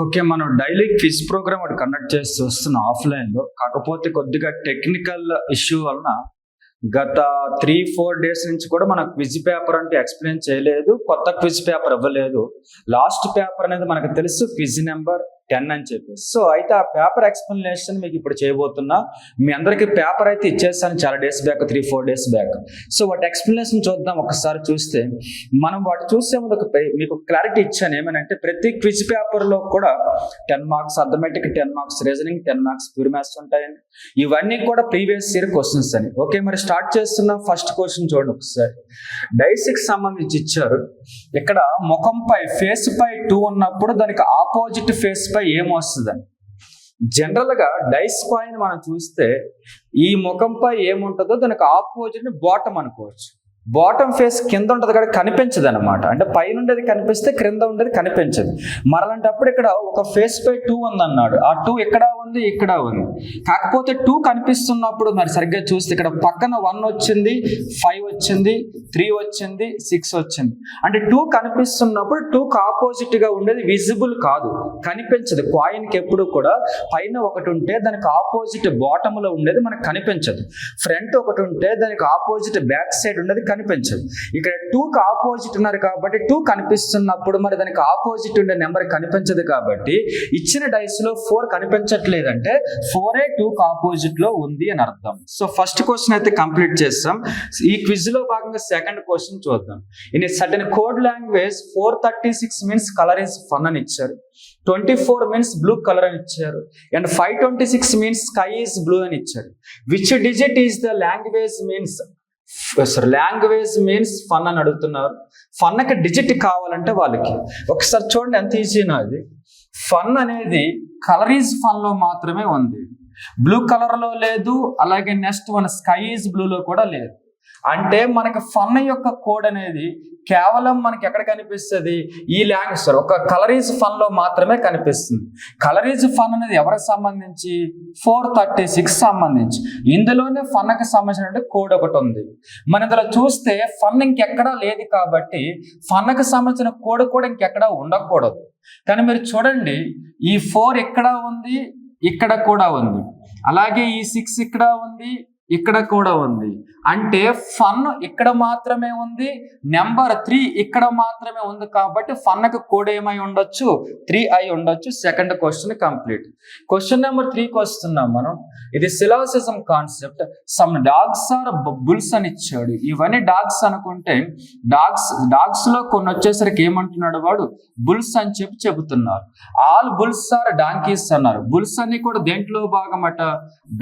Okay, మనం daily quiz programme ఒకటి conduct చేసి వస్తున్నాం ఆఫ్లైన్లో. కాకపోతే కొద్దిగా టెక్నికల్ ఇష్యూ వలన గత 3-4 డేస్ నుంచి కూడా మన క్విజ్ పేపర్ అంటే ఎక్స్ప్లెయిన్ చేయలేదు, కొత్త క్విజ్ పేపర్ ఇవ్వలేదు. లాస్ట్ పేపర్ అనేది మనకు తెలుసు, క్విజ్ నెంబర్ 10 అని చెప్పేసి. సో అయితే ఆ పేపర్ ఎక్స్ప్లెనేషన్ మీకు ఇప్పుడు చేయబోతున్నా. మీ అందరికీ పేపర్ అయితే ఇచ్చేస్తాను చాలా days back, 3-4 days back. So వాటి ఎక్స్ప్లెనేషన్ చూద్దాం. ఒకసారి చూస్తే మనం వాటి చూసే ముందు మీకు క్లారిటీ ఇచ్చాను. ఏమనంటే ప్రతి క్విజ్ పేపర్లో కూడా 10 marks arithmetic, 10 marks reasoning, 10 marks pure maths ఉంటాయండి. ఇవన్నీ కూడా ప్రీవియస్ ఇయర్ క్వశ్చన్స్ అని. ఓకే, మరి స్టార్ట్ చేస్తున్న ఫస్ట్ క్వశ్చన్ చూడండి ఒకసారి. డైస్కి సంబంధించి ఇచ్చారు. ఇక్కడ ముఖంపై ఫేస్ పై 2 ఉన్నప్పుడు దానికి ఆపోజిట్ ఫేస్ పై ఏమొస్తుందని. జనరల్ గా డైస్ కాయిన్ మనం చూస్తే ఈ ముఖంపై ఏముంటుందో దానికి ఆపోజిట్ బాటమ్ అనుకోవచ్చు. బాటమ్ ఫేస్ కింద ఉంటుంది కదా, కనిపించదు అనమాట. అంటే పైన ఉండేది కనిపిస్తే క్రింద ఉండేది కనిపించదు. మరలాంటప్పుడు ఇక్కడ ఒక ఫేస్ పై 2 ఉంది అన్నాడు. ఆ 2 ఇక్కడ ఉంది, ఇక్కడ ఉంది. కాకపోతే 2 కనిపిస్తున్నప్పుడు మరి సరిగ్గా చూస్తే ఇక్కడ పక్కన 1 వచ్చింది, 5 వచ్చింది, 3 వచ్చింది, 6 వచ్చింది. అంటే 2 కనిపిస్తున్నప్పుడు 2కి ఆపోజిట్ గా ఉండేది విజిబుల్ కాదు, కనిపించదు. కాయిన్కి ఎప్పుడు కూడా పైన ఒకటి ఉంటే దానికి ఆపోజిట్ బాటమ్ లో ఉండేది మనకు కనిపించదు. ఫ్రంట్ ఒకటి ఉంటే దానికి ఆపోజిట్ బ్యాక్ సైడ్ ఉండేది కనిపించదు. ఇక్కడ 2కి ఆపోజిట్ ఉన్నారు కాబట్టి 2 కనిపిస్తున్నప్పుడు మరి దానికి ఆపోజిట్ ఉండే నెంబర్ కనిపించదు. కాబట్టి ఇచ్చిన డైస్ లో 4 కనిపించట్లేదంటే 4 2కి ఆపోజిట్ లో ఉంది అని అర్థం. సో ఫస్ట్ క్వశ్చన్ అయితే కంప్లీట్ చేస్తాం. ఈ క్విజ్ లో భాగంగా సెకండ్ క్వశ్చన్ చూద్దాం. In certain code language 436 means colour is fun అని ఇచ్చారు, 24 మీన్స్ బ్లూ కలర్ అని ఇచ్చారు, and 526 means sky is blue అని ఇచ్చారు. Which digit is the language means fun అని అడుగుతున్నారు. ఫన్కి డిజిట్ కావాలంటే వాళ్ళకి ఒకసారి చూడండి ఎంత ఈజీనా. అది ఫన్ అనేది కలర్ ఈజ్ ఫన్ లో మాత్రమే ఉంది, బ్లూ కలర్ లో లేదు. అలాగే నెక్స్ట్ వన్ స్కై ఈజ్ బ్లూలో కూడా లేదు. అంటే మనకి ఫన్ యొక్క కోడ్ అనేది కేవలం మనకి ఎక్కడ కనిపిస్తుంది, ఈ లాంగ్వేజ్ ఒక కలర్ ఈజ్ ఫన్ లో మాత్రమే కనిపిస్తుంది. కలర్ ఈజ్ ఫన్ అనేది ఎవరికి సంబంధించి, 436 సంబంధించి. ఇందులోనే ఫన్కి సంబంధించిన కోడ్ ఒకటి ఉంది. మన ఇందులో చూస్తే ఫన్ ఇంకెక్కడా లేదు కాబట్టి ఫన్కి సంబంధించిన కోడ్ కూడా ఇంకెక్కడా ఉండకూడదు. కానీ మీరు చూడండి, ఈ 4 ఇక్కడ ఉంది, ఇక్కడ కూడా ఉంది. అలాగే ఈ 6 ఇక్కడ ఉంది, ఇక్కడ కూడా ఉంది. అంటే ఫన్ ఇక్కడ మాత్రమే ఉంది, నెంబర్ 3 ఇక్కడ మాత్రమే ఉంది. కాబట్టి ఫన్కి కోడ్ ఏమై ఉండొచ్చు, 3 అయి ఉండొచ్చు. Second question complete. Question number 3కి వస్తున్నాం మనం. ఇది syllogism concept. Some dogs are bulls అని ఇచ్చాడు. ఇవన్నీ డాగ్స్ అనుకుంటే డాగ్స్ లో కొన్ని వచ్చేసరికి ఏమంటున్నాడు వాడు, బుల్స్ అని చెబుతున్నారు. ఆల్ బుల్స్ ఆర్ డాంకీస్ అన్నారు. బుల్స్ అన్ని కూడా దేంట్లో భాగం అట,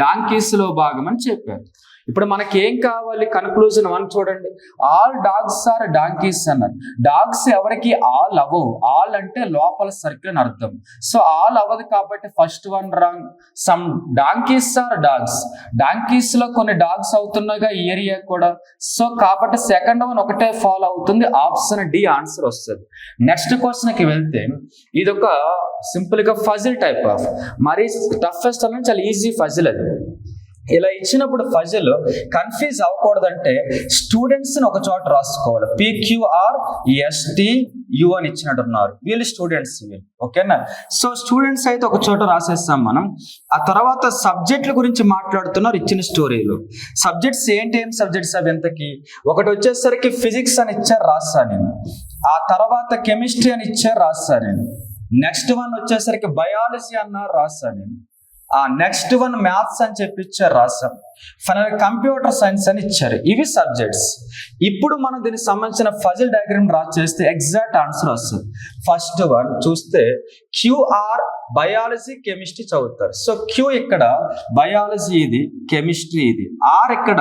డాంకీస్ లో భాగం అని చెప్పారు. ఇప్పుడు మనకి ఏం కావాలి, కన్క్లూజన్ 1 చూడండి. ఆల్ డాగ్స్ ఆర్ డాంకీస్ అన్నారు. డాగ్స్ ఎవరికి ఆల్ అవ్వవు. ఆల్ అంటే లోపల సర్కిల్ అని అర్థం. సో ఆల్ అవ్వదు కాబట్టి first one wrong. Some donkeys are dogs, donkeys లో కొన్ని డాగ్స్ అవుతున్నాయిగా ఈ ఏరియా కూడా. సో కాబట్టి సెకండ్ వన్ ఒకటే ఫాలో అవుతుంది, ఆప్షన్ డి ఆన్సర్ వస్తుంది. నెక్స్ట్ క్వశ్చన్కి వెళ్తే ఇది ఒక సింపుల్ గా ఫజిల్ టైప్ ఆఫ్, మరి టఫెస్ట్ అనేది చాలా ఈజీ ఫజిల్. అది ఇలా ఇచ్చినప్పుడు ఫజిల్ కన్ఫ్యూజ్ అవ్వకూడదంటే స్టూడెంట్స్ ని ఒక చోట రాసుకోవాలి. PQRSTU అని ఇచ్చినట్టున్నారు, వీళ్ళు స్టూడెంట్స్. ఓకేనా? సో స్టూడెంట్స్ అయితే ఒక చోట రాసేస్తాం మనం. ఆ తర్వాత సబ్జెక్టుల గురించి మాట్లాడుతున్నారు ఇచ్చిన స్టోరీలో. సబ్జెక్ట్స్ ఏం సబ్జెక్ట్స్ అవి ఎంతకి, ఒకటి వచ్చేసరికి ఫిజిక్స్ అని ఇచ్చారు, రాస్తా నేను. ఆ తర్వాత కెమిస్ట్రీ అని ఇచ్చారు, రాస్తా నేను. నెక్స్ట్ వన్ వచ్చేసరికి బయాలజీ అన్నారు, రాస్తా నేను. నెక్స్ట్ వన్ మ్యాథ్స్ అని చెప్పి ఇచ్చారు, రాసాం. ఫైనల్ కంప్యూటర్ సైన్స్ అని ఇచ్చారు. ఇవి సబ్జెక్ట్స్. ఇప్పుడు మనం దీనికి సంబంధించిన ఫజిల్ డయాగ్రామ్ డ్రా చేస్తే ఎగ్జాక్ట్ ఆన్సర్ వస్తుంది. ఫస్ట్ వన్ చూస్తే క్యూఆర్ బయాలజీ కెమిస్ట్రీ చదువుతారు. సో క్యూ ఇక్కడ బయాలజీ, ఇది కెమిస్ట్రీ, ఇది ఆర్ ఇక్కడ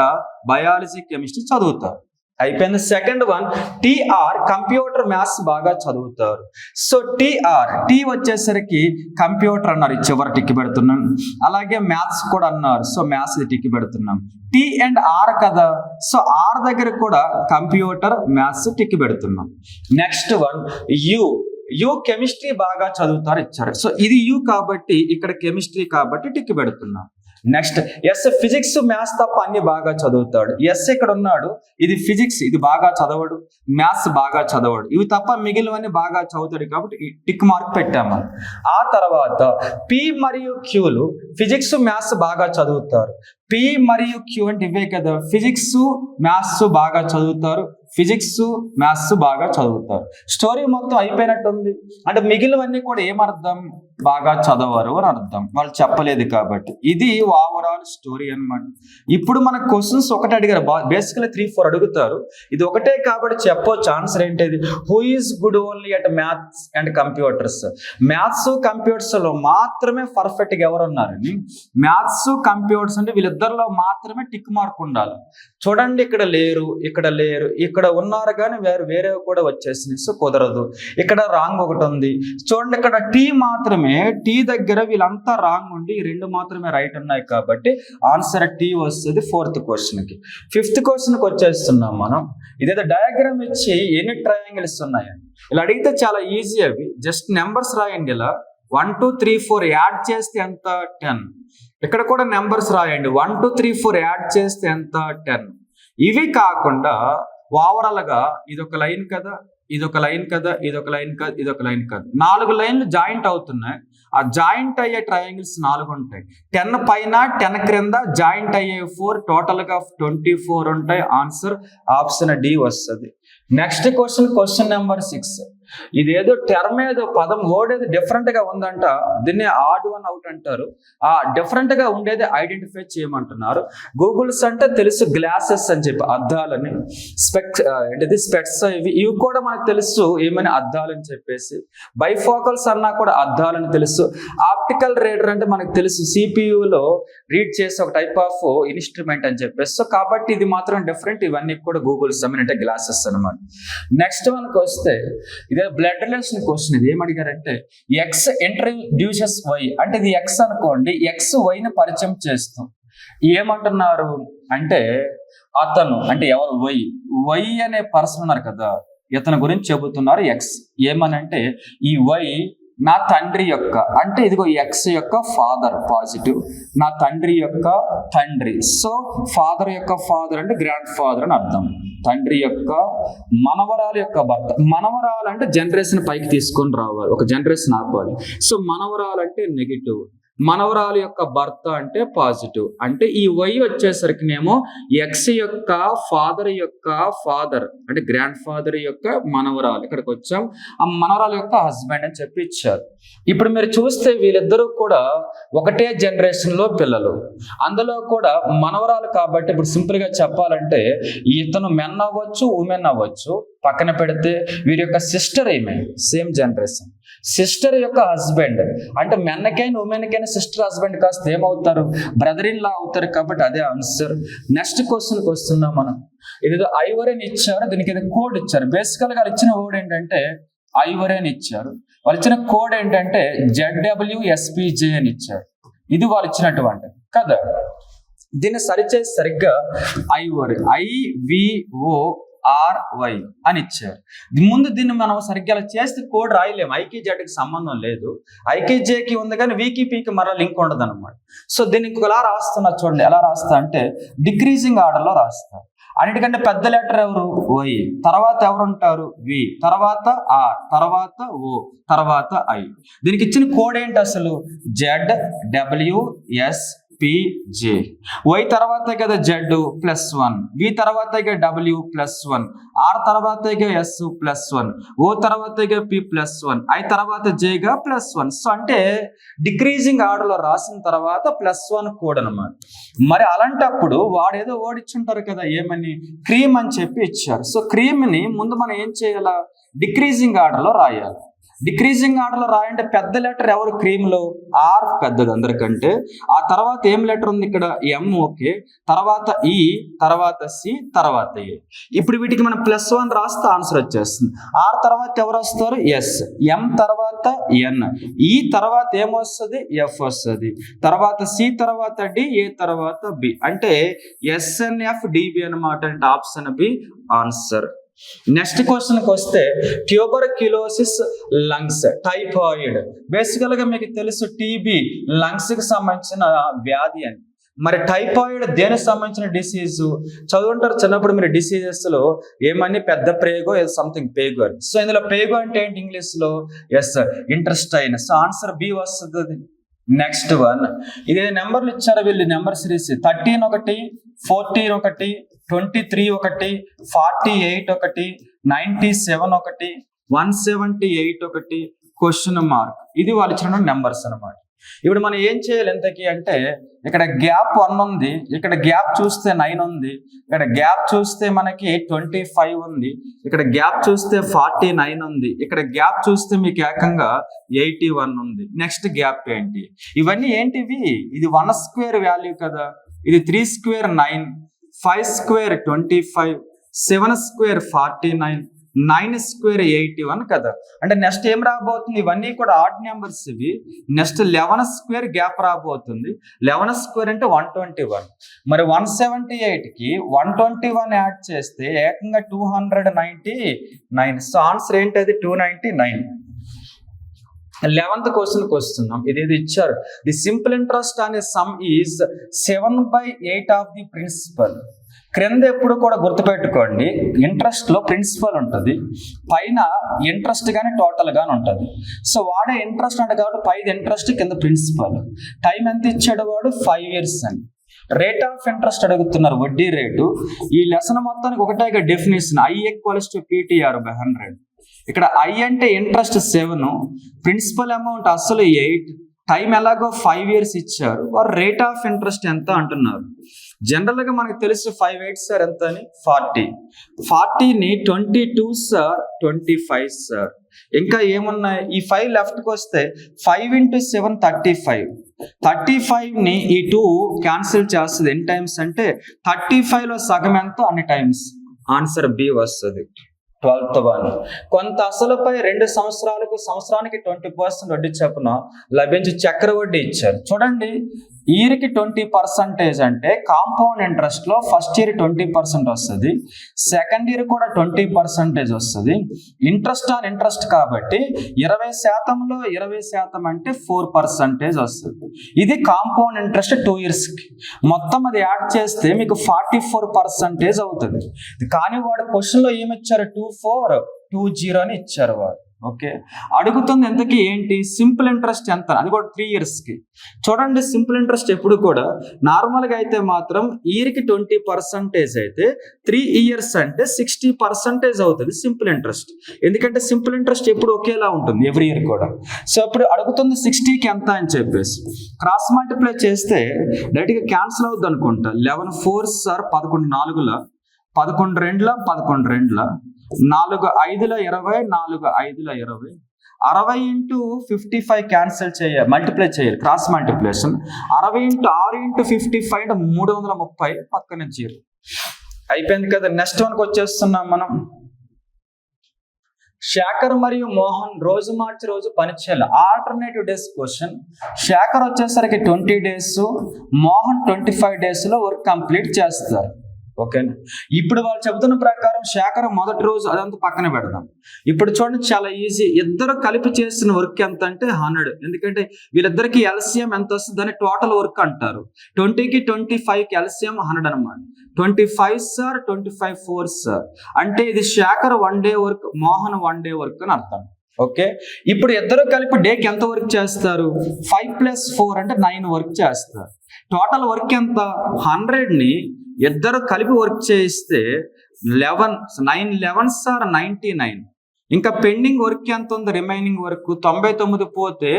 బయాలజీ కెమిస్ట్రీ చదువుతారు. అయిపోయింది. Second one T R computer maths బాగా చదువుతారు. సో టీ వచ్చేసరికి కంప్యూటర్ అన్నారు, చివరి టిక్కి పెడుతున్నాం. అలాగే మ్యాథ్స్ కూడా అన్నారు, సో మ్యాథ్స్ టిక్కి పెడుతున్నాం. టీ అండ్ ఆర్ కదా, సో ఆర్ దగ్గర కూడా కంప్యూటర్ మ్యాథ్స్ టిక్కి పెడుతున్నాం. నెక్స్ట్ వన్ యు కెమిస్ట్రీ బాగా చదువుతారు ఇచ్చారు. సో ఇది యు కాబట్టి ఇక్కడ కెమిస్ట్రీ కాబట్టి టిక్కి పెడుతున్నాం. నెక్స్ట్ ఎస్ ఫిజిక్స్ మ్యాథ్స్ తప్ప అన్ని బాగా చదువుతాడు. ఎస్ ఇక్కడ ఉన్నాడు, ఇది ఫిజిక్స్ ఇది బాగా చదవడు, మ్యాథ్స్ బాగా చదవడు, ఇవి తప్ప మిగిలినవన్నీ బాగా చదువుతాడు కాబట్టి టిక్ మార్క్ పెట్టాము. ఆ తర్వాత పి మరియు క్యూలు ఫిజిక్స్ మ్యాథ్స్ బాగా చదువుతారు. పి మరియు క్యూ అంటే ఇవే కదా, ఫిజిక్స్ మ్యాథ్స్ బాగా చదువుతారు, ఫిజిక్స్ మ్యాథ్స్ బాగా చదువుతారు. స్టోరీ మొత్తం అయిపోయినట్టుంది. అంటే మిగిలినవన్నీ కూడా ఏమర్థం, బాగా చదవరు అని అర్థం, వాళ్ళు చెప్పలేదు కాబట్టి. ఇది ఓవరాల్ స్టోరీ అన్నమాట. ఇప్పుడు మన క్వశ్చన్స్ ఒకటే అడిగారు, బేసికలీ 3-4 అడుగుతారు. ఇది ఒకటే కాబట్టి చెప్పొచ్చు ఆన్సర్ ఏంటిది, who is good only at maths and computers. Maths computers లో మాత్రమే పర్ఫెక్ట్ గా ఎవరు ఉన్నారని, మ్యాథ్స్ కంప్యూటర్స్ అంటే వీళ్ళిద్దరిలో మాత్రమే టిక్ మార్క్ ఉండాలి. చూడండి ఇక్కడ లేరు, ఇక్కడ లేరు, ఇక్కడ ఉన్నారు కానీ వేరే కూడా వచ్చేసింది, సో కుదరదు. ఇక్కడ రాంగ్ ఒకటి ఉంది. చూడండి ఇక్కడ టీ మాత్రమే, టీ దగ్గర వీళ్ళంతా రాంగ్ ఉండి ఈ 2 మాత్రమే రైట్ ఉన్నాయి కాబట్టి ఆన్సర్ టీ వస్తుంది 4th క్వశ్చన్కి. 5th క్వశ్చన్కి వచ్చేస్తున్నాం మనం. ఇదేదో డయాగ్రామ్ ఇచ్చి ఎన్ని ట్రయాంగిల్స్ ఉన్నాయని ఇలా అడిగితే చాలా ఈజీ. అవి జస్ట్ నెంబర్స్ రాయండి. ఇలా 1 2 3 4 యాడ్ చేస్తే ఎంత 10. ఇక్కడ కూడా నెంబర్స్ రాయండి, 1 2 3 4 యాడ్ చేస్తే ఎంత 10. ఇవి కాకుండా ఓవరాల్ గా ఇదొక లైన్ కదా, ఇదొక లైన్ కదా, ఇదొక లైన్ కదా, ఇదొక లైన్ కదా, 4 లైన్లు జాయింట్ అవుతున్నాయి. ఆ జాయింట్ అయ్యే ట్రయాంగిల్స్ 4 ఉంటాయి. 10 పైన 10 క్రింద జాయింట్ అయ్యే 4, టోటల్ గా 24 ఉంటాయి. ఆన్సర్ ఆప్షన్ డి వస్తుంది. Next question number 6. ఇదేదో టర్మ్ ఏదో పదం వర్డ్ ఏదో డిఫరెంట్ గా ఉందంట, దీన్ని ఆడ్ వన్ అవుట్ అంటారు. ఆ డిఫరెంట్ గా ఉండేది ఐడెంటిఫై చేయమంటున్నారు. గూగుల్స్ అంటే తెలుసు, గ్లాసెస్ అని చెప్పి అద్దాలని, స్పెక్ట్స్ ఇవి కూడా మనకు తెలుసు ఏమని అద్దాలని చెప్పేసి. బైఫోకల్స్ అన్నా కూడా అద్దాలని తెలుసు. ఆప్టికల్ రీడర్ అంటే మనకు తెలుసు, సిపియులో రీడ్ చేసే ఒక టైప్ ఆఫ్ ఇన్స్ట్రుమెంట్ అని చెప్పేసి. సో కాబట్టి ఇది మాత్రం డిఫరెంట్, ఇవన్నీ కూడా గూగుల్స్ అంటే గ్లాసెస్ అనమాట. నెక్స్ట్ మనకు వస్తే ఇదే బ్లడ్ రిలేషన్ క్వశ్చన్. ఇది ఏమడిగారంటే ఎక్స్ ఇంట్రడ్యూసెస్ వై, అంటే ఇది ఎక్స్ అనుకోండి, ఎక్స్ వైని పరిచయం చేస్తూ ఏమంటున్నారు అంటే అతను అంటే ఎవరు, వై అనే పర్సన్ ఉన్నారు కదా, ఇతని గురించి చెబుతున్నారు. ఎక్స్ ఏమనంటే ఈ వై నా తండ్రి యొక్క, అంటే ఇదిగో ఎక్స్ యొక్క ఫాదర్ పాజిటివ్, నా తండ్రి యొక్క తండ్రి. సో ఫాదర్ యొక్క ఫాదర్ అంటే గ్రాండ్ ఫాదర్ అని అర్థం. తండ్రి యొక్క మనవరాలు యొక్క భర్త. మనవరాలు అంటే జనరేషన్ పైకి తీసుకొని రావాలి, ఒక జనరేషన్ ఆపాలి. సో మనవరాలు అంటే నెగిటివ్, మనవరాలు యొక్క భర్త అంటే పాజిటివ్. అంటే ఈ వై వచ్చేసరికి నేమో ఎక్స్ యొక్క ఫాదర్ అంటే గ్రాండ్ ఫాదర్ యొక్క మనవరాలు, ఇక్కడికి వచ్చాం. ఆ మనవరాలు యొక్క హస్బెండ్ అని చెప్పి ఇచ్చారు. ఇప్పుడు మీరు చూస్తే వీళ్ళిద్దరూ కూడా ఒకటే జనరేషన్ లో పిల్లలు, అందులో కూడా మనవరాలు కాబట్టి ఇప్పుడు సింపుల్ గా చెప్పాలంటే ఇతను మెన్ అవ్వచ్చు, ఉమెన్ అవ్వచ్చు. పక్కన పెడితే వీరి యొక్క సిస్టర్ ఏమే సేమ్ జనరేషన్, సిస్టర్ యొక్క హస్బెండ్ అంటే మెన్కైనా ఉమెన్కైనా సిస్టర్ హస్బెండ్ కాస్త ఏమవుతారు, బ్రదర్ ఇన్ లా అవుతారు కాబట్టి అదే ఆన్సర్. నెక్స్ట్ క్వశ్చన్కి వస్తున్నాం మనం. ఇదేదో ఐవరీ అని ఇచ్చారు, దీనికి ఏదో కోడ్ ఇచ్చారు. బేసికల్ గా ఇచ్చిన వర్డ్ ఏంటంటే ఐవరీ అని ఇచ్చారు. వాళ్ళు ఇచ్చిన కోడ్ ఏంటంటే ZWSPJ అని ఇచ్చారు. ఇది వాళ్ళు ఇచ్చినటువంటి కదా. దీన్ని సరిచేసి సరిగ్గా ఐవరీ IVORY అని ఇచ్చారు. ముందు దీన్ని మనం సరిగ్గా చేస్తే కోడ్ రాయలేము, ఐకి జెడ్కి సంబంధం లేదు. ఐకి జేకి ఉంది కానీ వీకి పీకి మరలా లింక్ ఉండదు అనమాట. సో దీన్ని ఇంకొకలా రాస్తున్నా చూడండి. ఎలా రాస్తా అంటే డిక్రీజింగ్ ఆర్డర్లో రాస్తా. అన్నిటికంటే పెద్ద లెటర్ ఎవరు, వై, తర్వాత ఎవరు ఉంటారు, వి, తర్వాత ఆర్, తర్వాత ఓ, తర్వాత ఐ. దీనికి ఇచ్చిన కోడ్ ఏంటి అసలు, ZWSPJ. వై తర్వాత కదా Z+1, వి తర్వాత W+1, ఆర్ తర్వాత S+1, ఓ తర్వాత P+1, ఐ తర్వాత Jగా +1. సో అంటే డిక్రీజింగ్ ఆర్డర్ లో రాసిన తర్వాత +1 కోడ్ అనమాట. మరి అలాంటప్పుడు వాడేదో ఓడిచ్చుంటారు కదా, ఏమని క్రీమ్ అని చెప్పి ఇచ్చారు. సో క్రీమ్ ని ముందు మనం ఏం చేయాలా, డిక్రీజింగ్ ఆర్డర్ లో రాయాలి. డిక్రీజింగ్ ఆర్డర్ లో రాయంటే పెద్ద లెటర్ ఎవరు క్రీమ్ లో, ఆర్ పెద్దది అందరికంటే. ఆ తర్వాత ఏం లెటర్ ఉంది ఇక్కడ, ఎం, ఓకే, తర్వాత ఈ, తర్వాత సి, తర్వాత ఏ. ఇప్పుడు వీటికి మనం +1 రాస్తే ఆన్సర్ వచ్చేస్తుంది. ఆర్ తర్వాత ఎవరు వస్తారు, ఎస్, ఎం తర్వాత ఎన్, ఈ తర్వాత ఏమొస్తుంది, ఎఫ్ వస్తుంది, తర్వాత సి తర్వాత డి, ఏ తర్వాత బి. అంటే SNFDB అనమాట. అంటే ఆప్షన్ బి ఆన్సర్. నెక్స్ట్ క్వశ్చన్కి వస్తే ట్యూబర్క్యులోసిస్ లంగ్స్ టైఫాయిడ్. బేసికల్ గా మీకు తెలుసు టీబీ లంగ్స్ కి సంబంధించిన వ్యాధి అని. మరి టైఫాయిడ్ దేనికి సంబంధించిన డిసీజు? చదువుంటారు చిన్నప్పుడు మీరు డిసీజెస్లో ఏమని, పెద్ద ప్రేగో ఏదో సంథింగ్ పేగో అని. సో ఇందులో పేగో అంటే ఏంటి ఇంగ్లీష్లో? ఎస్, ఇంట్రెస్టైన్. సో ఆన్సర్ బి వస్తుంది. నెక్స్ట్ వన్, ఇదే నెంబర్లు ఇచ్చారు వీళ్ళు, నెంబర్ సిరీస్ 13 ఒకటి, 14 ఒకటి, 23 ఒకటి, 48 ఒకటి, 97 ఒకటి, 178 ఒకటి, క్వశ్చన్ మార్క్. ఇది వాళ్ళు ఇచ్చిన నెంబర్స్ అనమాట. ఇప్పుడు మనం ఏం చేయాలి ఎంతకి అంటే, ఇక్కడ గ్యాప్ 1 ఉంది, ఇక్కడ గ్యాప్ చూస్తే 9 ఉంది, ఇక్కడ గ్యాప్ చూస్తే మనకి 25 ఉంది, ఇక్కడ గ్యాప్ చూస్తే 49 ఉంది, ఇక్కడ గ్యాప్ చూస్తే మీకు ఏకంగా 81 ఉంది. నెక్స్ట్ గ్యాప్ ఏంటి? ఇవన్నీ ఏంటివి? ఇది 1 స్క్వేర్ వాల్యూ కదా, ఇది 3 స్క్వేర్ 9, 5 స్క్వేర్ 25, 7 స్క్వేర్ 49, 9 స్క్వేర్ 81 కదా. అంటే నెక్స్ట్ ఏం రాబోతుంది? ఇవన్నీ కూడా ఆడ్ నెంబర్స్ ఇవి. నెక్స్ట్ 11 స్క్వేర్ గ్యాప్ రాబోతుంది. 11 స్క్వేర్ అంటే 121. మరి 178కి 121 యాడ్ చేస్తే ఏకంగా 299. సో ఆన్సర్ ఏంటది? 299. 11th క్వశ్చన్కి వస్తున్నాం. ఇది ఇచ్చారు. ది సింపుల్ ఇంట్రెస్ట్ అనే sum is 7/8 of the principal. క్రింద ఎప్పుడు కూడా గుర్తుపెట్టుకోండి, ఇంట్రెస్ట్ లో ప్రిన్సిపల్ ఉంటుంది, పైన ఇంట్రెస్ట్ గానీ టోటల్ గానీ ఉంటుంది. సో వాడే ఇంట్రెస్ట్ అంటే కాబట్టి పైన ఇంట్రెస్ట్, కింద ప్రిన్సిపల్. టైం ఎంత ఇచ్చాడు వాడు? 5 years అని. రేట్ ఆఫ్ ఇంట్రెస్ట్ అడుగుతున్నారు, వడ్డీ రేటు. ఈ లెసన్ మొత్తానికి ఒకటే డెఫినేషన్, I = PTR/100. ఇక్కడ I అంటే ఇంట్రెస్ట్ 7, ప్రిన్సిపల్ అమౌంట్ అసలు 8, టైం ఎలాగో 5 years ఇచ్చారు, వారు రేట్ ఆఫ్ ఇంట్రెస్ట్ ఎంత అంటున్నారు. జనరల్ గా మనకు తెలుసు 5 8 సార్ ఎంత అని, 40. 40ని 22 సార్ 25 సార్. ఇంకా ఏమున్నాయి? ఈ 5 లెఫ్ట్కి వస్తే 5 × 7 35. 35ని ఈ 2 క్యాన్సిల్ చేస్తుంది. ఎన్ని టైమ్స్ అంటే 35లో సగం ఎంతో అన్ని టైమ్స్. ఆన్సర్ బి వస్తుంది. 12th వన్, కొంత అసలుపై 2 సంవత్సరాలకు సంవత్సరానికి 20% వడ్డీ చొప్పున లభించి చక్ర వడ్డీ ఇచ్చారు. చూడండి, ఇయర్కి 20% అంటే కాంపౌండ్ ఇంట్రెస్ట్ లో ఫస్ట్ ఇయర్ 20% వస్తుంది, సెకండ్ ఇయర్ కూడా 20% వస్తుంది. ఇంట్రెస్ట్ ఆన్ ఇంట్రెస్ట్ కాబట్టి 20%లో 20% అంటే 4% వస్తుంది. ఇది కాంపౌండ్ ఇంట్రెస్ట్ 2 years కి. మొత్తం అది యాడ్ చేస్తే మీకు 44% అవుతుంది. కానీ వాడు క్వశ్చన్ లో ఏమి ఇచ్చారు? 2420 అని ఇచ్చారు వాడు. ఓకే, అడుగుతుంది ఎంతకి ఏంటి? సింపుల్ ఇంట్రెస్ట్ ఎంత, అది కూడా 3 years కి. చూడండి, సింపుల్ ఇంట్రెస్ట్ ఎప్పుడు కూడా నార్మల్ గా అయితే మాత్రం ఇయర్ కి 20% అయితే 3 years అంటే 60% అవుతుంది సింపుల్ ఇంట్రెస్ట్. ఎందుకంటే సింపుల్ ఇంట్రెస్ట్ ఎప్పుడు ఒకేలా ఉంటుంది ఎవ్రీ ఇయర్ కూడా. సో ఇప్పుడు అడుగుతుంది 60కి ఎంత అని చెప్పేసి క్రాస్ మల్టిప్లై చేస్తే డైరెక్ట్ గా క్యాన్సిల్ అవుద్ది అనుకుంటా. 11 4 సార్ 11 4ల 11 2ల 11 2ల 4 5ల 20 4 5ల 20. 60 × 55 క్యాన్సిల్ చేయాలి, మల్టిప్లై చేయాలి, క్రాస్ మల్టిప్లేషన్. 60 × 6 × 55 అంటే 330, పక్కన 0. అయిపోయింది కదా. నెక్స్ట్ వన్కి వచ్చేస్తున్నాం మనం. శేఖర్ మరియు మోహన్ రోజు మార్చి రోజు పనిచేయాలి. Alternative days question. శేఖర్ వచ్చేసరికి 20 days, మోహన్ 25 days లో వర్క్ కంప్లీట్ చేస్తారు. ఓకేనా. ఇప్పుడు వాళ్ళు చెబుతున్న ప్రకారం శేఖర్ మొదటి రోజు, అదంతా పక్కన పెడదాం. ఇప్పుడు చూడండి, చాలా ఈజీ. ఇద్దరు కలిపి చేసిన వర్క్ ఎంత అంటే 100. ఎందుకంటే వీళ్ళిద్దరికి ఎల్సిఎం ఎంత వస్తుంది, దాన్ని టోటల్ వర్క్ అంటారు. 20కి 25కి ఎల్సిఎం 100 అనమాట. 25 సార్ 25 4 సార్ అంటే ఇది Shekhar 1 day work, Mohan 1 day work అని అర్థం. ఓకే, ఇప్పుడు ఇద్దరు కలిపి డేకి ఎంత వర్క్ చేస్తారు? 5 + 4 అంటే 9 వర్క్ చేస్తారు. టోటల్ వర్క్ ఎంత? 100ని ఇద్దరు కలిపి వర్క్ చేయిస్తే 9 11 సార్ 99. ఇంకా పెండింగ్ వర్క్ ఎంత ఉంది? రిమైనింగ్ వర్క్ 99 పోతే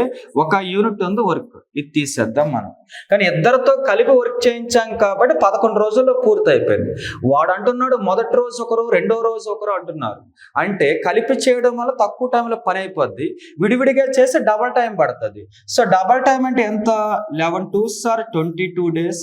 1 యూనిట్ ఉంది వర్క్. ఇది తీసేద్దాం మనం. కానీ ఇద్దరితో కలిపి వర్క్ చేయించాం కాబట్టి 11 రోజుల్లో పూర్తి అయిపోయింది. వాడు అంటున్నాడు మొదటి రోజు ఒకరు, రెండో రోజు ఒకరు అంటున్నారు. అంటే కలిపి చేయడం వల్ల తక్కువ టైంలో పని అయిపోద్ది. విడివిడిగా చేస్తే డబల్ టైం పడుతుంది. సో డబల్ టైం అంటే ఎంత? 11 2 సార్ 22 days.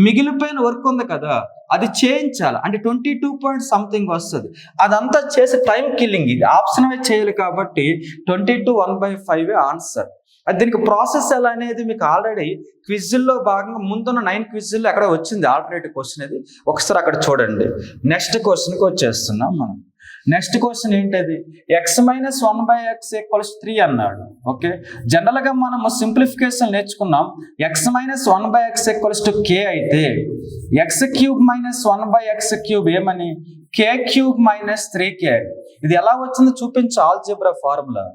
మిగిలిపోయిన వర్క్ ఉంది కదా, అది చేయించాలి. అంటే 22 point something వస్తుంది. అదంతా చేసే టైం కిల్లింగ్. ఇది ఆప్షన్ చేయాలి కాబట్టి 22 1/5 ఆన్సర్. అది దీనికి ప్రాసెస్ ఎలా అనేది మీకు ఆల్రెడీ క్విజ్ల్లో భాగంగా ముందున్న 9 క్విజ్ల్లో అక్కడ వచ్చింది ఆల్టర్నేటివ్ క్వశ్చన్. ఇది ఒకసారి అక్కడ చూడండి. నెక్స్ట్ క్వశ్చన్కి వచ్చేస్తున్నాం మనం. నెక్స్ట్ క్వశ్చన్ ఏంటది, ఎక్స్ మైనస్ 1/x ఈక్వల్స్ 3 అన్నాడు. ఓకే, జనరల్ గా మనము సింప్లిఫికేషన్ నేర్చుకున్నాం. X minus 1/x equals to k అయితే X cube minus 1/x cube ఏమని, k క్యూబ్ మైనస్ 3k. ఇది ఎలా వచ్చిందో చూపించు ఆల్జీబ్రా ఫార్ములా.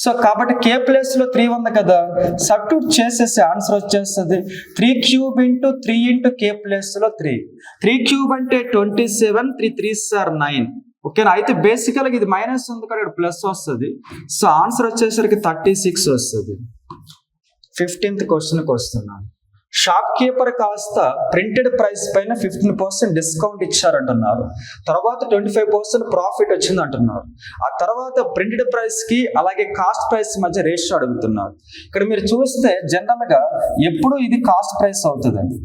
సో కాబట్టి k ప్లేస్ లో 3 ఉంది కదా, సబ్స్టిట్యూట్ చేసేసి ఆన్సర్ వచ్చేస్తుంది 3 cube into 3 into k place లో 3 క్యూబ్ అంటే 27, 3 3s are 9. ఓకేనా, అయితే బేసికల్గా ఇది మైనస్ ఉంది కదా, ప్లస్ వస్తుంది. సో ఆన్సర్ వచ్చేసరికి 36 వస్తుంది. 15th క్వశ్చన్కి వస్తున్నాను. షాప్ కీపర్ కాస్త ప్రింటెడ్ ప్రైస్ పైన 15% డిస్కౌంట్ ఇచ్చారంటున్నారు. తర్వాత 25% ప్రాఫిట్ వచ్చింది అంటున్నారు. ఆ తర్వాత ప్రింటెడ్ ప్రైస్ కి అలాగే కాస్ట్ ప్రైస్ మధ్య రేషియో అడుగుతున్నారు. ఇక్కడ మీరు చూస్తే జనరల్ గా ఎప్పుడు ఇది కాస్ట్ ప్రైస్ అవుతుందండి.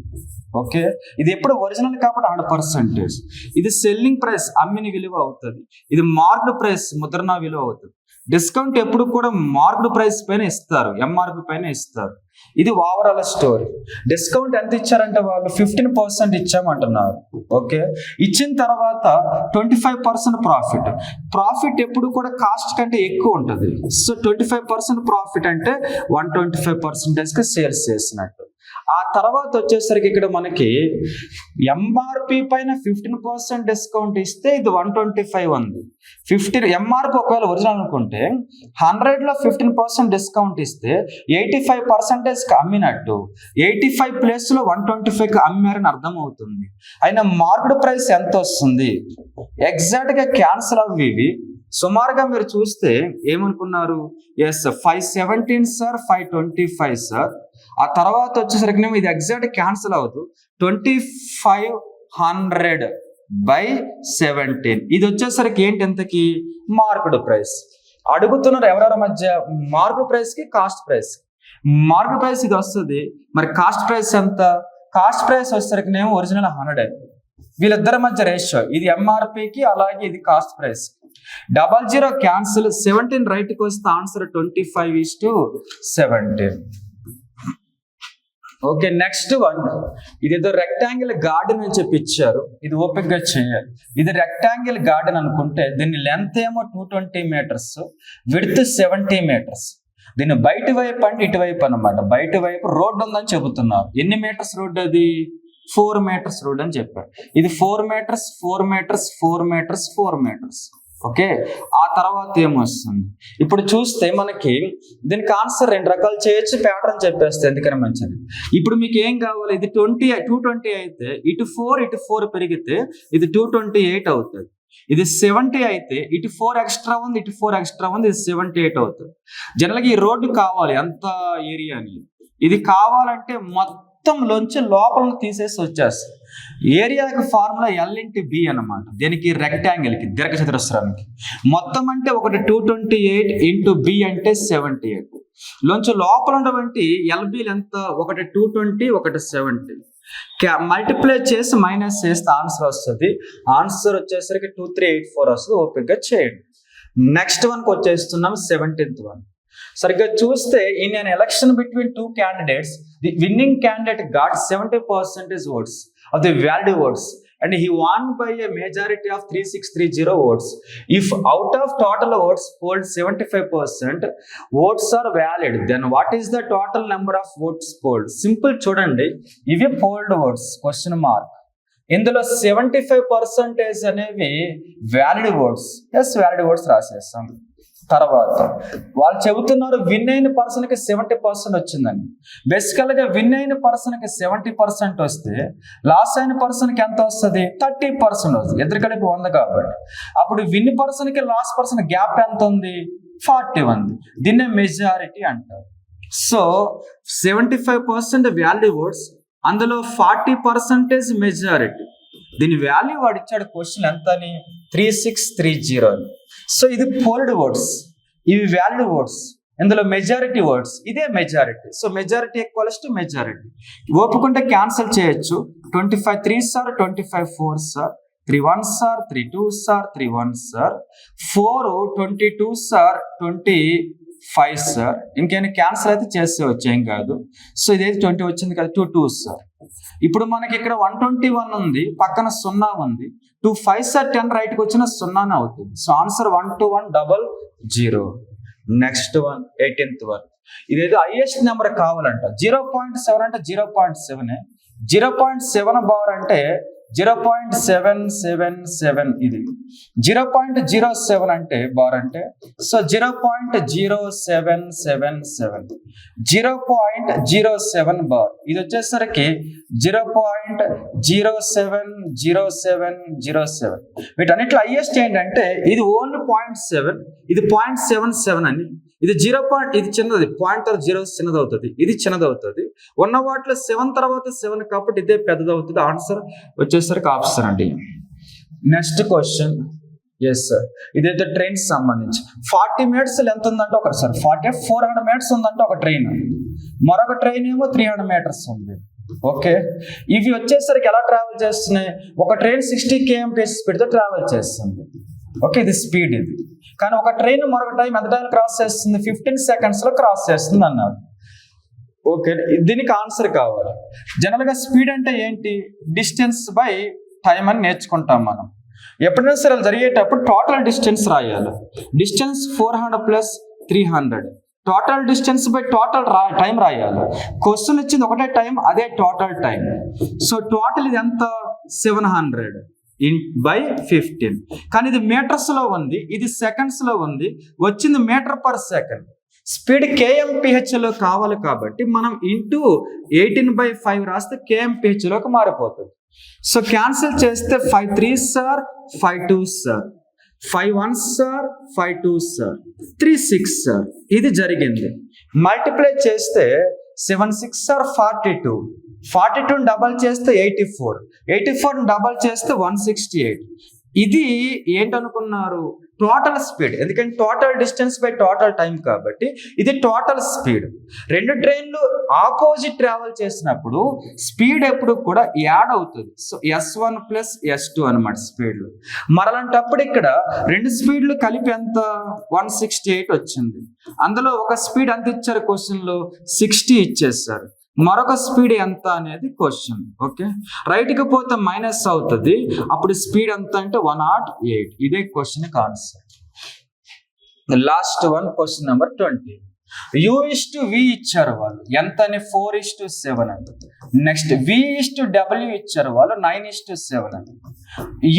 ఓకే, ఇది ఎప్పుడు ఒరిజినల్ కాబట్టి 100%. ఇది సెల్లింగ్ ప్రైస్ అమ్మిన విలువ అవుతుంది. ఇది మార్క్డ్ ప్రైస్ ముద్రణ విలువ అవుతుంది. డిస్కౌంట్ ఎప్పుడు కూడా మార్క్డ్ ప్రైస్ పైన ఇస్తారు, ఎంఆర్పి పైన ఇస్తారు. ఇది ఓవరాల్ స్టోరీ. డిస్కౌంట్ ఎంత ఇచ్చారంటే వాళ్ళు 15% ఇచ్చామంటున్నారు. ఓకే, ఇచ్చిన తర్వాత 25% ప్రాఫిట్ ఎప్పుడు కూడా కాస్ట్ కంటే ఎక్కువ ఉంటుంది. సో 25% ప్రాఫిట్ అంటే 125% సేల్స్ చేసినట్టు. ఆ తర్వాత వచ్చేసరికి ఇక్కడ మనకి ఎంఆర్పి పైన 15% డిస్కౌంట్ ఇస్తే ఇది 125 ఉంది. 15 ఎంఆర్పి ఒకవేళ ఒరిజినల్ అనుకుంటే 100లో 15% డిస్కౌంట్ ఇస్తే 85% అమ్మినట్టు. 85 ప్లేస్ లో 125కి అమ్మారని అర్థం అవుతుంది. అయినా మార్కెట్ ప్రైస్ ఎంత వస్తుంది ఎగ్జాక్ట్ గా క్యాన్సిల్ అవ్వి సుమారుగా మీరు చూస్తే ఏమనుకున్నారు, ఎస్ 517 సార్, 525 సార్. ఆ తర్వాత వచ్చేసరికి ఇది ఎగ్జాక్ట్ క్యాన్సిల్ అవుతూ 2500/17. ఇది వచ్చేసరికి ఏంటి, ఎంతకి మార్కెట్ ప్రైస్ అడుగుతున్నారు. ఎవరెవరి మధ్య, మార్కెట్ ప్రైస్ కి కాస్ట్ ప్రైస్. మార్కెట్ ప్రైస్ ఇది వస్తుంది, మరి కాస్ట్ ప్రైస్ ఎంత, కాస్ట్ ప్రైస్ వచ్చేసరికి నేమో ఒరిజినల్ 100. వీళ్ళిద్దరి మధ్య రేషియో ఇది ఎంఆర్పికి అలాగే ఇది కాస్ట్ ప్రైస్. 00 క్యాన్సిల్, 17 రైట్కి వస్తే ఆన్సర్ 25:17. Okay, next one. ఇదేదో రెక్టాంగిల్ గార్డెన్ అని చెప్పి ఇచ్చారు. ఇది ఓపిక్ గా చేయాలి. ఇది రెక్టాంగిల్ గార్డెన్ అనుకుంటే దీని లెంత్ ఏమో 220 మీటర్స్, విడ్త్ 70 మీటర్స్. దీన్ని బయట వైపు అంటే ఇటువైపు అనమాట. బయట వైపు రోడ్డు ఉందని చెబుతున్నారు. ఎన్ని మీటర్స్ రోడ్డు అది, 4 మీటర్స్ రోడ్ అని చెప్పారు. ఇది 4 metres, 4 metres, 4 metres, 4 metres. Okay, ఆ తర్వాత ఏమొస్తుంది ఇప్పుడు చూస్తే మనకి దీనికి ఆన్సర్ 2 రకాలు చేయొచ్చు, ప్యాటర్న్ చెప్పేస్తే ఎందుకని మంచిది. ఇప్పుడు మీకు ఏం కావాలి, ఇది 220 అయితే ఇటు 4 పెరిగితే ఇది 228 అవుతుంది. ఇది 70 అయితే ఇటు 4 ఎక్స్ట్రా ఉంది, ఇటు 4 ఎక్స్ట్రా ఉంది, ఇది 78 అవుతుంది. జనరల్గా ఈ రోడ్డు కావాలి అంత ఏరియాని. ఇది కావాలంటే మొత్తం లోంచి లోపల తీసేసి వచ్చేస్తుంది. ఏరియాకి ఫార్ములా L/B అనమాట. దీనికి రెక్టాంగిల్ కి, దీర్ఘచతురస్రానికి మొత్తం అంటే ఒకటి 228 ఇంటూ B అంటే 78. లోంచి లోపల ఉన్నటువంటి LBలు ఎంత, ఒకటి 220, ఒకటి 70. మల్టిప్లై చేసి మైనస్ చేస్తే ఆన్సర్ వస్తుంది. ఆన్సర్ వచ్చేసరికి 2384 వస్తుంది. ఓపిక్గా చేయండి. నెక్స్ట్ వన్కి వచ్చేస్తున్నాం, 17th వన్. సరిగ్గా చూస్తే in an election between 2 candidates, the winning candidate got 70% votes of the valid votes and he won by a majority of 3630 votes. If out of total votes polled 75% votes are valid, then what is the total number of votes polled? Simple చూడండి, ఇవి polled votes question mark. ఇందులో 75% అనేవి valid votes. Yes, valid votes రాసేస్తాం. తర్వాత వాళ్ళు చెబుతున్నారు win అయిన person కి 70% వచ్చిందని. బేసికల్ గా విన్ అయిన పర్సన్ కి 70% వస్తే లాస్ అయిన పర్సన్ కి ఎంత వస్తుంది, 30% వస్తుంది. ఇద్దరు కలిపి 100 కాబట్టి అప్పుడు విన్ పర్సన్ కి లాస్ పర్సన్ గ్యాప్ ఎంత ఉంది, 40 ఉంది. దీన్నే మెజారిటీ అంటారు. సో 75% వ్యాలిడ్ ఓట్స్, అందులో 40% మెజారిటీ. దీని వాల్యూ వాడు ఇచ్చాడు క్వశ్చన్ ఎంత అని, 3630 అని. సో ఇది పోల్డ్ ఓట్స్, ఇవి వ్యాలిడ్ ఓట్స్, ఇందులో మెజారిటీ ఓట్స్, ఇదే majority. So majority equals to majority. ఒప్పుకుంటే క్యాన్సిల్ చేయొచ్చు. 25 3s are 25 4s are 3 1s are 3 2s are 3 1s are 4 22s are 24 5 sir. ఇంకేమైనా క్యాన్సల్ అయితే చేసేవచ్చు, ఏం కాదు. సో ఇదైతే 20 వచ్చింది కదా, 2 2 సార్. ఇప్పుడు మనకి ఇక్కడ 121 ఉంది, పక్కన 0 ఉంది. 2 5 సార్ 10 రైట్కి వచ్చిన 0 అవుతుంది. So answer 12100. Next one 18th one. ఇదేదో హైయెస్ట్ నెంబర్ కావాలంట. 0.7 అంటే 0.7. 0.7 బార్ అంటే 0.777 ఇది. 0.07 అంటే బార్ అంటే సో 0.0777. 0.07 బార్ ఇది వచ్చేసరికి 0.070707. వీటన్నిటిలో హైయెస్ట్ ఏంటంటే ఇది ఓన్లీ 0.7, ఇది 0.77 అని. ఇది 0. ఇది చిన్నది, 0.0 చిన్నది అవుతుంది, ఇది చిన్నది అవుతుంది. ఉన్న వాటిలో 7 తర్వాత 7 కాబట్టి ఇదే పెద్దది అవుతుంది. ఆన్సర్ వచ్చేసరికి ఆప్షన్ అండి. Next question. ఎస్ సార్, ఇదైతే ట్రైన్ సంబంధించి 40 minutes ఎంత ఉందంటే ఒక సార్ 400 minutes ఉందంటే ఒక ట్రైన్, మరొక ట్రైన్ ఏమో 300 meters ఉంది. ఓకే, ఇవి వచ్చేసరికి ఎలా ట్రావెల్ చేస్తున్నాయి? ఒక ట్రైన్ 60 km స్పీడ్తో ట్రావెల్ చేస్తుంది. ఓకే, ఇది స్పీడ్ ఇది. కానీ ఒక ట్రైన్ మరొక టైం ఎంత టైం క్రాస్ చేస్తుంది? 15 seconds క్రాస్ చేస్తుంది అన్నారు. ఓకే, దీనికి ఆన్సర్ కావాలి. జనరల్గా స్పీడ్ అంటే ఏంటి? డిస్టెన్స్ బై టైం అని నేర్చుకుంటాం మనం. ఎప్పుడైనా సరే జరిగేటప్పుడు టోటల్ డిస్టెన్స్ రాయాలి. Distance 400 + 300. Total distance by total time రాయాలి. క్వశ్చన్ వచ్చింది ఒకటే టైం, అదే టోటల్ టైం. సో టోటల్ ఇది ఎంత? 700 by 15. కానీ ఇది మీటర్స్ లో ఉంది, ఇది సెకండ్స్ లో ఉంది. వచ్చింది metre per second. Speed kmph లో కావాలి కాబట్టి మనం ఇంటూ 18/5 రాస్తే kmph లోకి మారిపోతుంది. సో క్యాన్సిల్ చేస్తే 5 3s sir, 5 2s sir, 5 1s sir, 5 2s sir, 3 6 sir. ఇది జరిగింది. మల్టిప్లై చేస్తే 7 6 సార్ 42. 42 డబల్ చేస్తే 84. 84 డబల్ చేస్తే 168. ఇది ఏంటనుకున్నారు? Total speed. ఎందుకంటే total distance by total time కాబట్టి ఇది టోటల్ స్పీడ్. రెండు ట్రైన్లు ఆపోజిట్ ట్రావెల్ చేసినప్పుడు స్పీడ్ ఎప్పుడు కూడా యాడ్ అవుతుంది. సో S1 + S2 అనమాట స్పీడ్లు. మరలాంటప్పుడు ఇక్కడ రెండు స్పీడ్లు కలిపి ఎంత? 168 వచ్చింది. అందులో ఒక స్పీడ్ ఎంత ఇచ్చారు క్వశ్చన్లో? 60 ఇచ్చేసారు. మరొక స్పీడ్ ఎంత అనేది క్వశ్చన్. ఓకే, రైట్కి పోతే మైనస్ అవుతుంది. అప్పుడు స్పీడ్ ఎంత అంటే 108. ఇదే question answer. Last one, question number 20. U/V ఇచ్చారు వాళ్ళు ఎంత అని? 4:7 అని. నెక్స్ట్ V/W ఇచ్చారు వాళ్ళు 9:7 అని.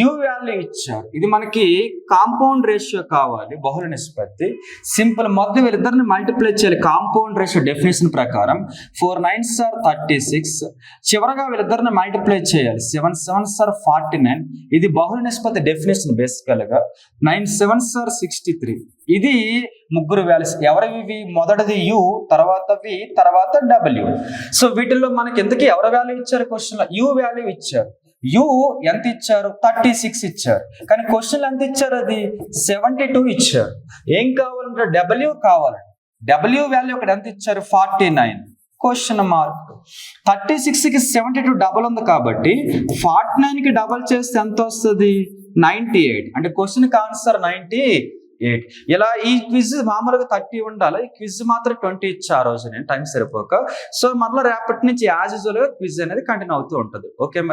U వాల్యూ ఇచ్చారు. ఇది మనకి కాంపౌండ్ రేషియో కావాలి, బహుళ నిష్పత్తి. సింపుల్, మొత్తం వీళ్ళిద్దరిని మల్టిప్లై చేయాలి కాంపౌండ్ రేషియో డెఫినేషన్ ప్రకారం. 4 9s are 36. చివరగా వీళ్ళిద్దరిని మల్టిప్లై చేయాలి. 7 7s are 49. ఇది బహుళ నిష్పత్తి డెఫినేషన్ బేసికల్ గా. 9 7s are 63. ఇది ముగ్గురు వాల్యూస్. ఎవరివి? మొదటిది U, తర్వాత V, తర్వాత W. సో వీటిల్లో మనకి ఎందుకు ఎవరి వాల్యూ ఇచ్చారు? క్వశ్చన్ లో U వాల్యూ ఇచ్చారు. U ఎంత ఇచ్చారు? 36 ఇచ్చారు. కానీ క్వశ్చన్ ఎంత ఇచ్చారు? అది 72 ఇచ్చారు. ఏం కావాలంటే W కావాలంటే W వాల్యూ ఒకటి ఎంత ఇచ్చారు? 49. Question mark. 36కి 72 డబల్ ఉంది కాబట్టి 49కి డబల్ చేస్తే ఎంత వస్తుంది? 98. అంటే క్వశ్చన్కి ఆన్సర్ 98. ఇలా ఈ క్విజ్ మామూలుగా 30 ఉండాలి, ఈ క్విజ్ మాత్రం 20 ఇచ్చా ఆ రోజు నేను టైం సరిపోక. సో మళ్ళీ రేపటి నుంచి యాజ్ యూజువల్ గా క్విజ్ అనేది కంటిన్యూ అవుతూ ఉంటుంది. ఓకే మరి.